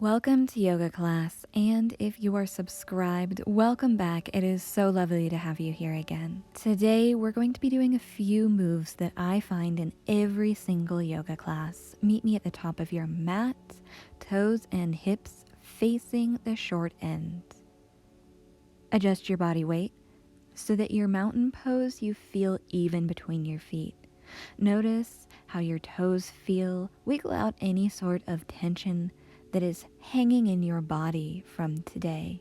Welcome to yoga class, and if you are subscribed, welcome back. It is so lovely to have you here again. Today, we're going to be doing a few moves that I find in every single yoga class. Meet me at the top of your mat, toes and hips facing the short end. Adjust your body weight so that your mountain pose you feel even between your feet. Notice how your toes feel. Wiggle out any sort of tension that is hanging in your body from today.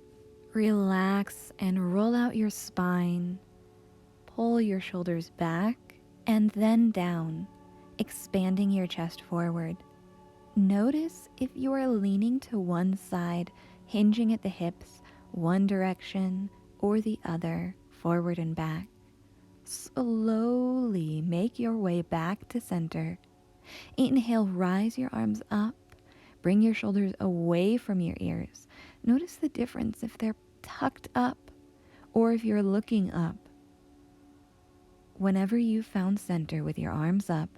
Relax and roll out your spine. Pull your shoulders back and then down, expanding your chest forward. Notice if you are leaning to one side, hinging at the hips, one direction or the other, forward and back. Slowly make your way back to center. Inhale, rise your arms up. Bring your shoulders away from your ears. Notice the difference if they're tucked up or if you're looking up. Whenever you've found center with your arms up,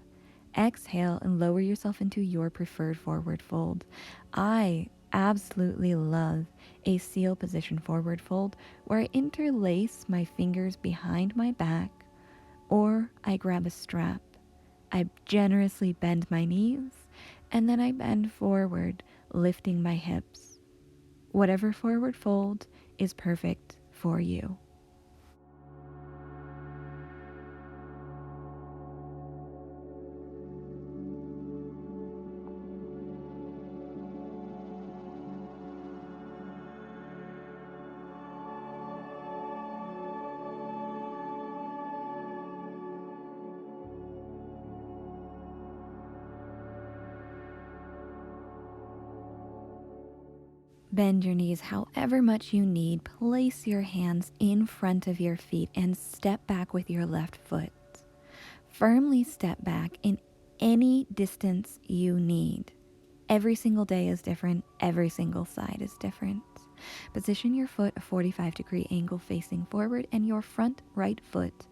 exhale and lower yourself into your preferred forward fold. I absolutely love a seal position forward fold where I interlace my fingers behind my back or I grab a strap. I generously bend my knees and then I bend forward, lifting my hips. Whatever forward fold is perfect for you. Bend your knees however much you need. Place your hands in front of your feet and step back with your left foot. Firmly step back in any distance you need. Every single day is different. Every single side is different. Position your foot a 45-degree angle facing forward and your front right foot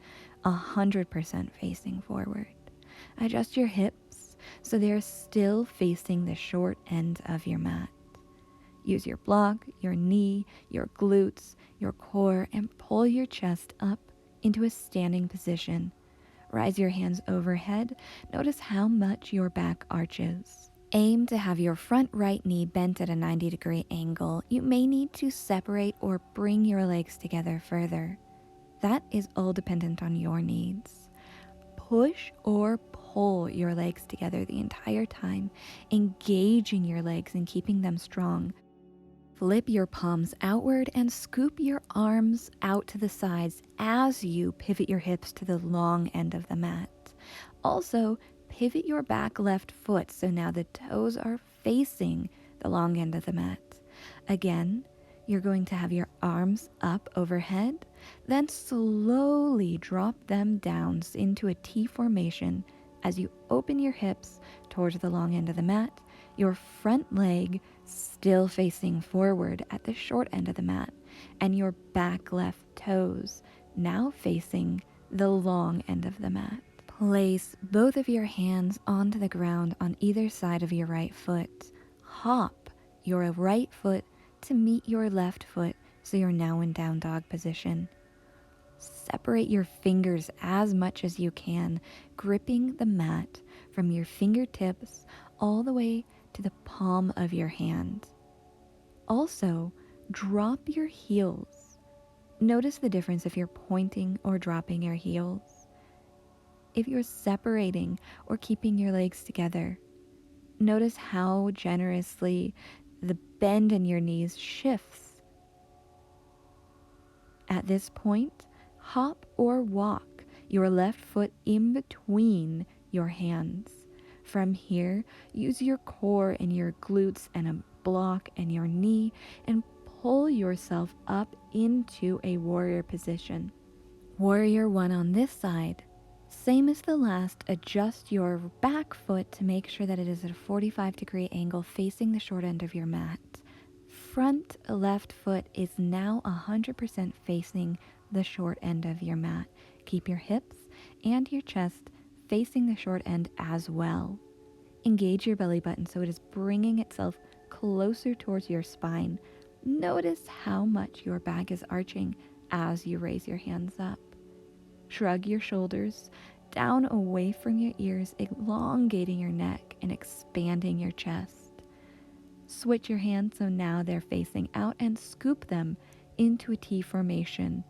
100% facing forward. Adjust your hips so they're still facing the short end of your mat. Use your block, your knee, your glutes, your core, and pull your chest up into a standing position. Rise your hands overhead. Notice how much your back arches. Aim to have your front right knee bent at a 90-degree angle. You may need to separate or bring your legs together further. That is all dependent on your needs. Push or pull your legs together the entire time, engaging your legs and keeping them strong. Flip your palms outward and scoop your arms out to the sides as you pivot your hips to the long end of the mat. Also, pivot your back left foot so now the toes are facing the long end of the mat. Again, you're going to have your arms up overhead, then slowly drop them down into a T formation as you open your hips towards the long end of the mat, your front leg still facing forward at the short end of the mat, and your back left toes now facing the long end of the mat. Place both of your hands onto the ground on either side of your right foot. Hop your right foot to meet your left foot so you're now in down dog position. Separate your fingers as much as you can, gripping the mat from your fingertips all the way to the palm of your hand. Also, drop your heels. Notice the difference if you're pointing or dropping your heels. If you're separating or keeping your legs together, notice how generously the bend in your knees shifts. At this point, hop or walk your left foot in between your hands. From here, use your core and your glutes and a block and your knee and pull yourself up into a warrior position. Warrior one on this side. Same as the last, adjust your back foot to make sure that it is at a 45-degree angle facing the short end of your mat. Front left foot is now 100% facing the short end of your mat. Keep your hips and your chest facing the short end as well. Engage your belly button so it is bringing itself closer towards your spine. Notice how much your back is arching as you raise your hands up. Shrug your shoulders down away from your ears, elongating your neck and expanding your chest. Switch your hands so now they're facing out and scoop them into a T formation.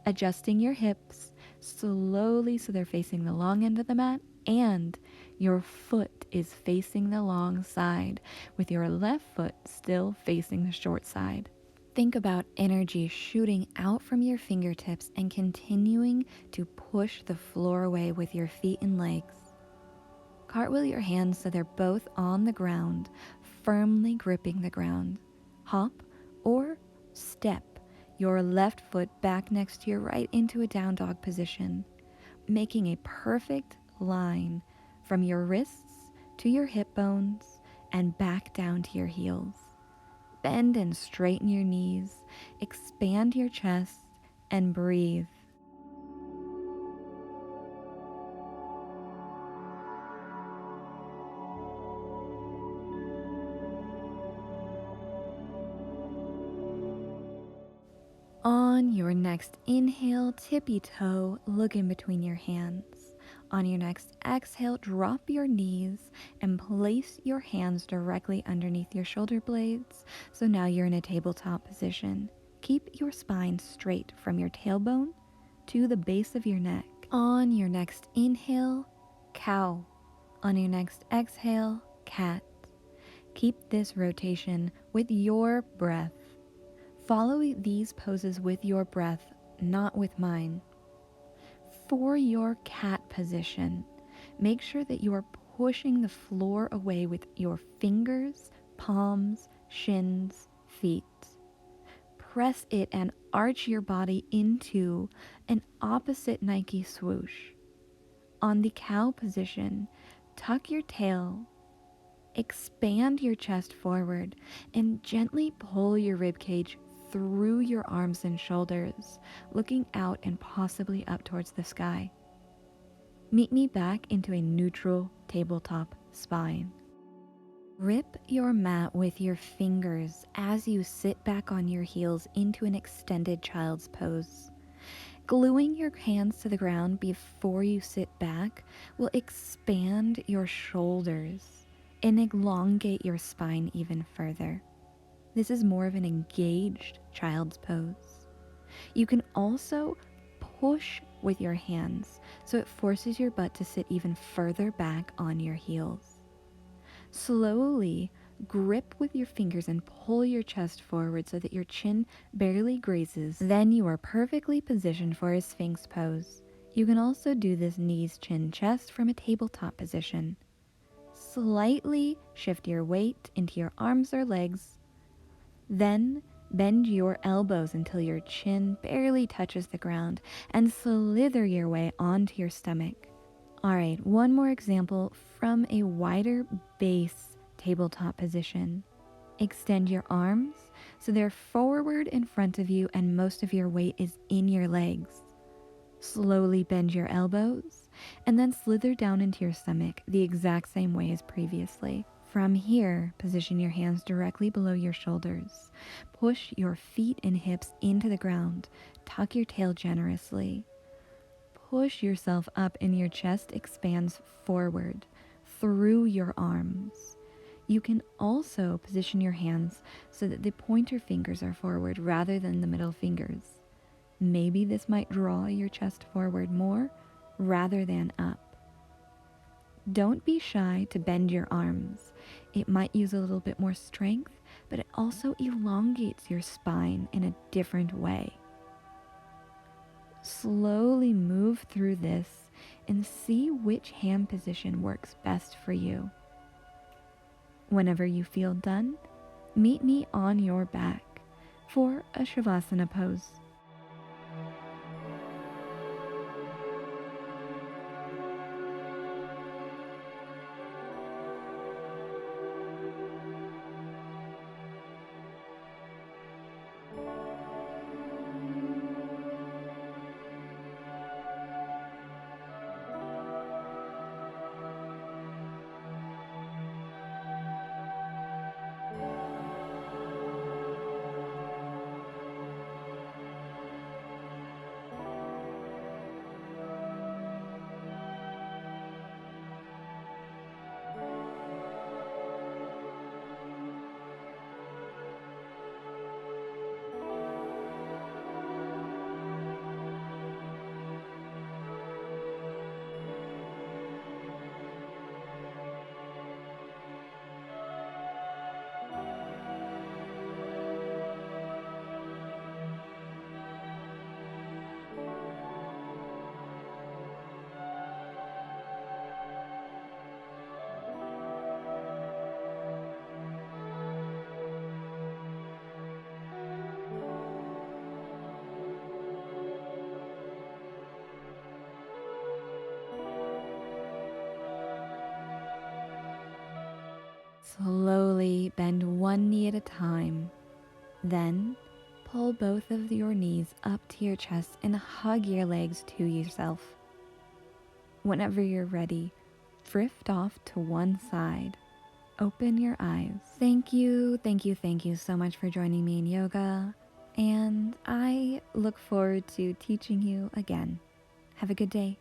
Adjusting your hips slowly so they're facing the long end of the mat and your foot is facing the long side with your left foot still facing the short side. Think about energy shooting out from your fingertips and continuing to push the floor away with your feet and legs. Cartwheel your hands so they're both on the ground, firmly gripping the ground. Hop or step your left foot back next to your right into a down dog position, making a perfect line from your wrists to your hip bones and back down to your heels. Bend and straighten your knees, expand your chest, and breathe. On your next inhale, tippy toe, look in between your hands. On your next exhale, drop your knees and place your hands directly underneath your shoulder blades. So now you're in a tabletop position. Keep your spine straight from your tailbone to the base of your neck. On your next inhale, cow. On your next exhale, cat. Keep this rotation with your breath. Follow these poses with your breath, not with mine. For your cat position, make sure that you are pushing the floor away with your fingers, palms, shins, feet. Press it and arch your body into an opposite Nike swoosh. On the cow position, tuck your tail, expand your chest forward, and gently pull your ribcage through your arms and shoulders, looking out and possibly up towards the sky. Meet me back into a neutral tabletop spine. Grip your mat with your fingers as you sit back on your heels into an extended child's pose. Gluing your hands to the ground before you sit back will expand your shoulders and elongate your spine even further. This is more of an engaged child's pose. You can also push with your hands so it forces your butt to sit even further back on your heels. Slowly grip with your fingers and pull your chest forward so that your chin barely grazes. Then you are perfectly positioned for a Sphinx pose. You can also do this knees, chin, chest from a tabletop position. Slightly shift your weight into your arms or legs. Then bend your elbows until your chin barely touches the ground and slither your way onto your stomach. All right, one more example from a wider base tabletop position. Extend your arms so they're forward in front of you and most of your weight is in your legs. Slowly bend your elbows and then slither down into your stomach the exact same way as previously. From here, position your hands directly below your shoulders. Push your feet and hips into the ground. Tuck your tail generously. Push yourself up and your chest expands forward through your arms. You can also position your hands so that the pointer fingers are forward rather than the middle fingers. Maybe this might draw your chest forward more rather than up. Don't be shy to bend your arms. It might use a little bit more strength, but it also elongates your spine in a different way. Slowly move through this and see which hand position works best for you. Whenever you feel done, meet me on your back for a Shavasana pose. Slowly bend one knee at a time. Then pull both of your knees up to your chest and hug your legs to yourself. Whenever you're ready, drift off to one side. Open your eyes. Thank you so much for joining me in yoga, and I look forward to teaching you again. Have a good day.